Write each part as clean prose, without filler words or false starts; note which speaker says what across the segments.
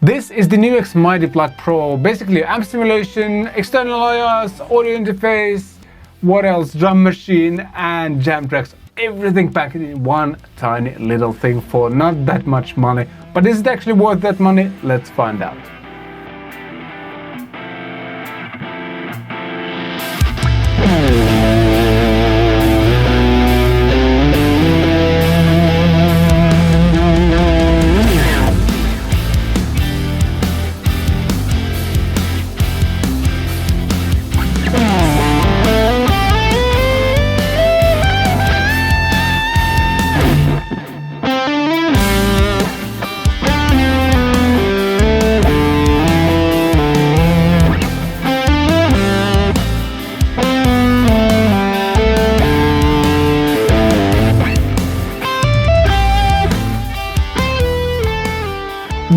Speaker 1: This is the NUX Mighty Plug Pro. Basically amp simulation, external IRs, audio interface, what else? Drum machine and jam tracks. Everything packed in one tiny little thing for not that much money. But is it actually worth that money? Let's find out.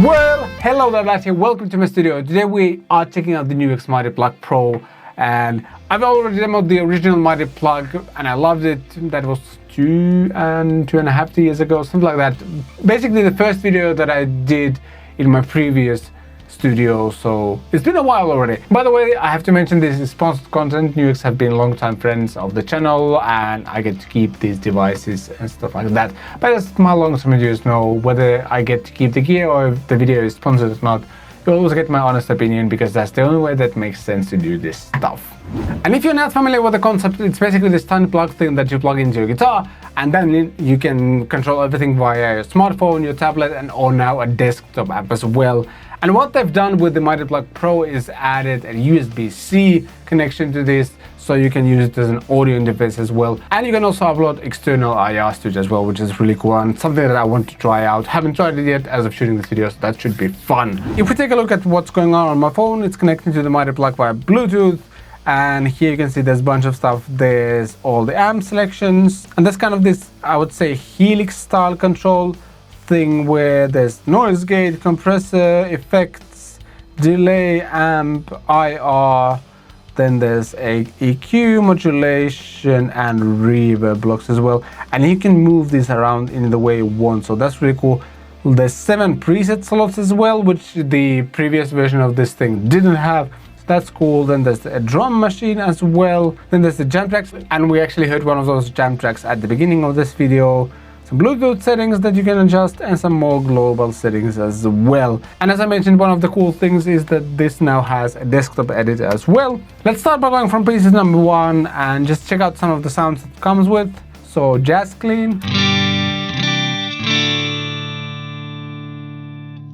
Speaker 1: Well, hello there lads here, welcome to my studio. Today we are checking out the NUX Mighty Plug Pro, and I've already demoed the original Mighty Plug and I loved it. That was 2.5 years ago, something like that. Basically the first video that I did in my previous studio, so it's been a while already. By the way, I have to mention this is sponsored content. NUX have been long-time friends of the channel and I get to keep these devices and stuff like that. But as my long-term videos know, whether I get to keep the gear or if the video is sponsored or not, you always get my honest opinion because that's the only way that makes sense to do this stuff. And if you're not familiar with the concept, it's basically this tiny plug thing that you plug into your guitar and then you can control everything via your smartphone, your tablet, and or now a desktop app as well. And what they've done with the Mighty Plug Pro is added a USB-C connection to this, so you can use it as an audio interface as well. And you can also upload external IRs to it as well, which is really cool and something that I want to try out. Haven't tried it yet as of shooting this video, so that should be fun. If we take a look at what's going on my phone, it's connected to the Mighty Plug via Bluetooth. And here you can see there's a bunch of stuff. There's all the amp selections, and there's kind of this, I would say, Helix style control thing where there's noise gate, compressor, effects, delay, amp, IR, then there's a EQ, modulation, and reverb blocks as well. And you can move these around in the way you want, so that's really cool. There's 7 preset slots as well, which the previous version of this thing didn't have. That's cool. Then there's a drum machine as well. Then there's the jam tracks, and we actually heard one of those jam tracks at the beginning of this video. Some Bluetooth settings that you can adjust and some more global settings as well. And as I mentioned, one of the cool things is that this now has a desktop editor as well. Let's start by going from preset number 1 and just check out some of the sounds it comes with. So jazz clean.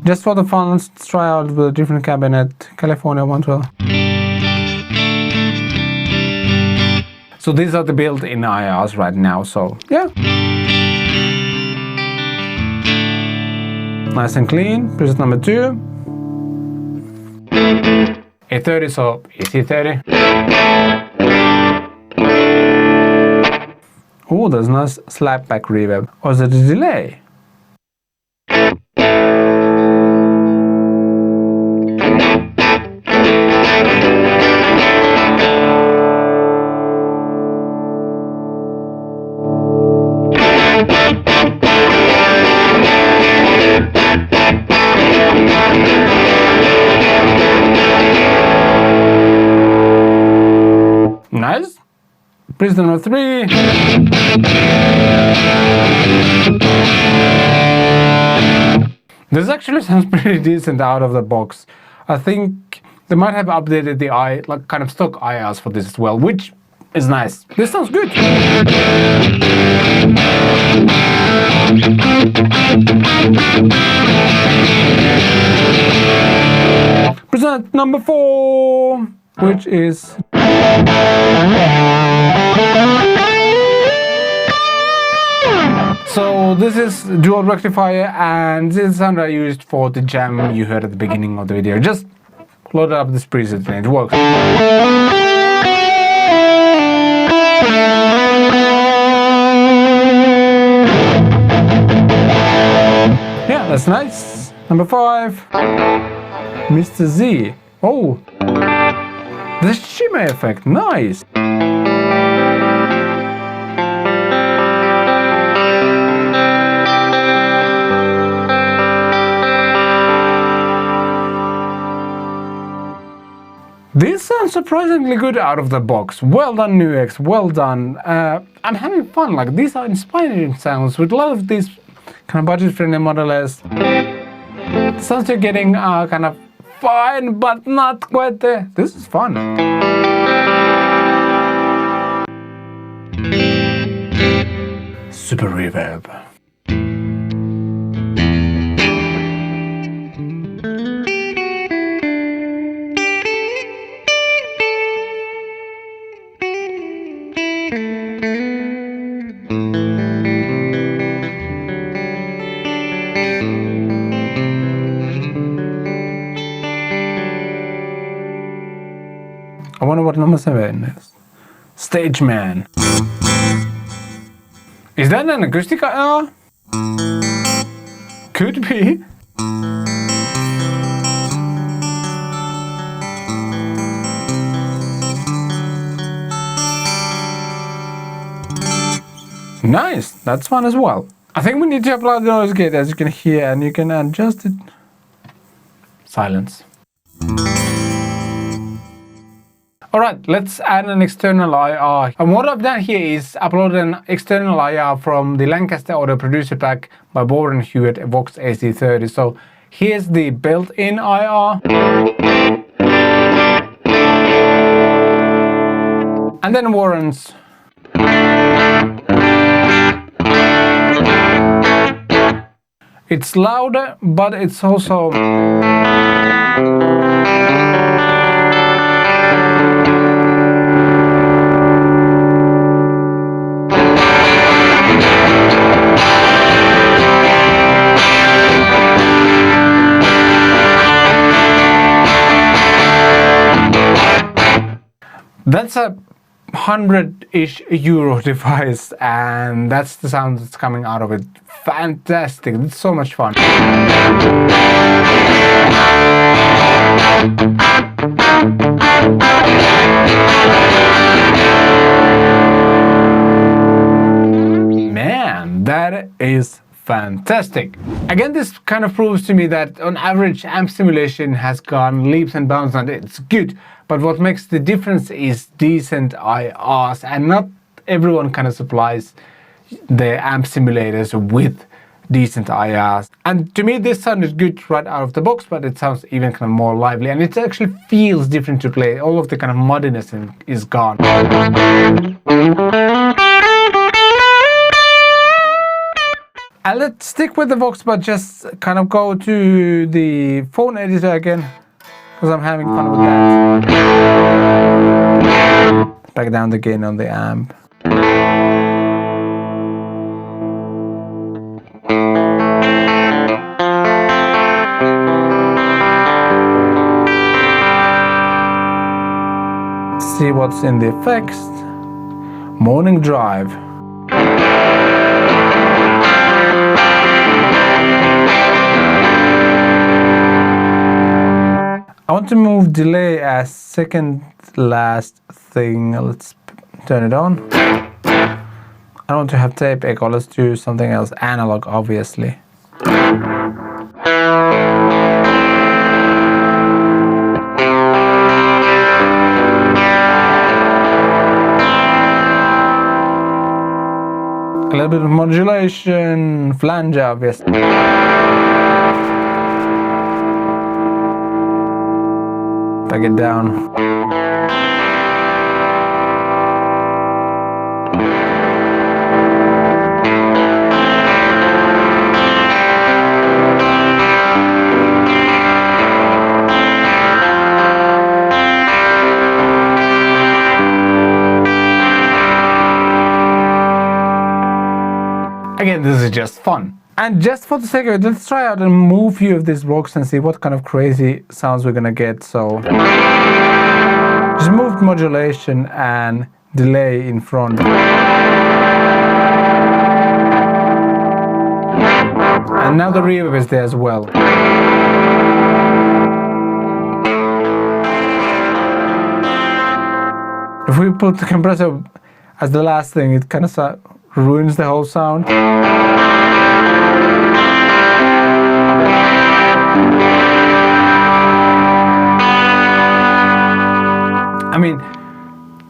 Speaker 1: Just for the fun, let's try out with a different cabinet, California 112. So these are the built-in IRs right now, so yeah. Nice and clean. Preset number 2. A30, so EC30. Oh, there's nice slapback reverb. Or is it a delay? Nice. Preset number 3. This actually sounds pretty decent out of the box. I think they might have updated the kind of stock IRs for this as well, which is nice. This sounds good. Preset number 4, which is so this is dual rectifier, and this is the sound I used for the jam you heard at the beginning of the video. Just load up this preset and it works. Yeah, that's nice. Number 5, Mr. Z. Oh, the shimmer effect, nice. This sounds surprisingly good out of the box. Well done, NUX, well done. I'm having fun, like these are inspiring sounds with a lot of these kind of budget-friendly modulars. The sounds you're getting are kind of fine, but not quite there. This is fun. Super reverb. I wonder what number 7 is. Stage Man. Is that an acoustic IR? Could be. Nice, that's fun as well. I think we need to apply the noise gate, as you can hear, and you can adjust it. Silence. Alright, let's add an external IR. And what I've done here is upload an external IR from the Lancaster Audio Producer Pack by Warren Hewitt Vox AC30. So here's the built-in IR. And then Warren's. It's louder, but it's also that's a €100-ish device, and that's the sound that's coming out of it. Fantastic, it's so much fun. Man, that is fantastic. Again, this kind of proves to me that on average amp simulation has gone leaps and bounds and it's good, but what makes the difference is decent IRs, and not everyone kind of supplies the amp simulators with decent IRs. And to me this sounded good right out of the box, but it sounds even kind of more lively, and it actually feels different to play. All of the kind of muddiness is gone. And let's stick with the Vox, but just kind of go to the phone editor again, because I'm having fun with that. Back down the gain on the amp. See what's in the effects. Morning Drive. I want to move delay as second last thing. Let's turn it on. I don't want to have tape echo. Let's do something else. Analog, obviously. A little bit of modulation, flange, obviously. Back it down. Again, this is just fun. And just for the sake of it, let's try out a move view of this box and see what kind of crazy sounds we're gonna get. So just moved modulation and delay in front. And now the reverb is there as well. If we put the compressor as the last thing, it kind of ruins the whole sound. I mean,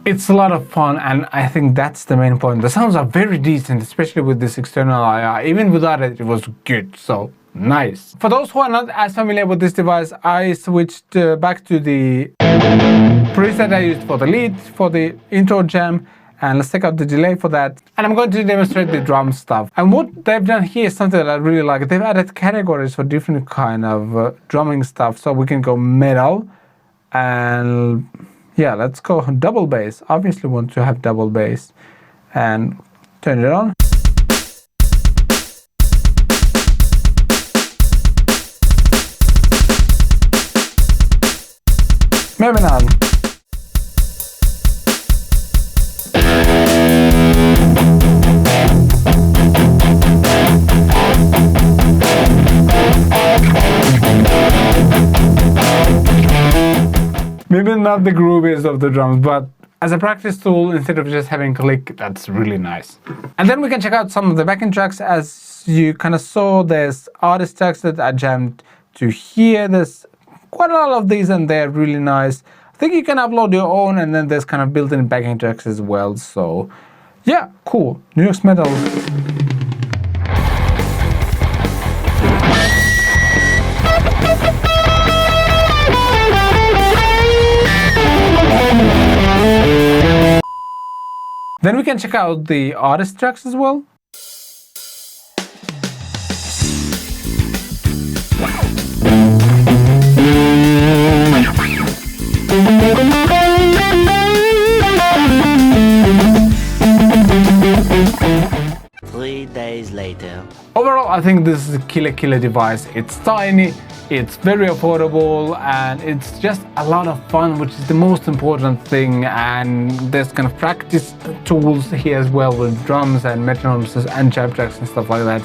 Speaker 1: it's a lot of fun, and I think that's the main point. The sounds are very decent, especially with this external IR. Even without it, it was good, so nice. For those who are not as familiar with this device, I switched back to the preset I used for the lead, for the intro jam, and let's check out the delay for that. And I'm going to demonstrate the drum stuff. And what they've done here is something that I really like. They've added categories for different kind of drumming stuff, so we can go metal, and yeah, let's go double bass. Obviously want to have double bass, and turn it on. Maybe not. Maybe not the grooviest of the drums, but as a practice tool, instead of just having click, that's really nice. And then we can check out some of the backing tracks. As you kind of saw, there's artist tracks that I jammed to here. There's quite a lot of these, and they're really nice. I think you can upload your own, and then there's kind of built-in backing tracks as well. So yeah, cool. NUX Metal. Then we can check out the artist tracks as well.
Speaker 2: 3 days later.
Speaker 1: Overall, I think this is a killer device. It's tiny, it's very affordable, and it's just a lot of fun, which is the most important thing. And there's kind of practice tools here as well with drums and metronomes and JamTracks and stuff like that.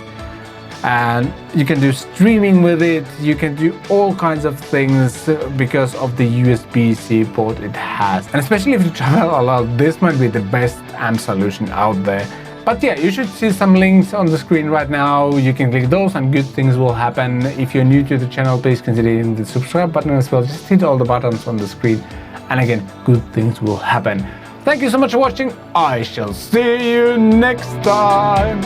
Speaker 1: And you can do streaming with it, you can do all kinds of things because of the USB-C port it has. And especially if you travel a lot, this might be the best amp solution out there. But yeah, you should see some links on the screen right now. You can click those and good things will happen. If you're new to the channel, please consider hitting the subscribe button as well. Just hit all the buttons on the screen. And again, good things will happen. Thank you so much for watching. I shall see you next time.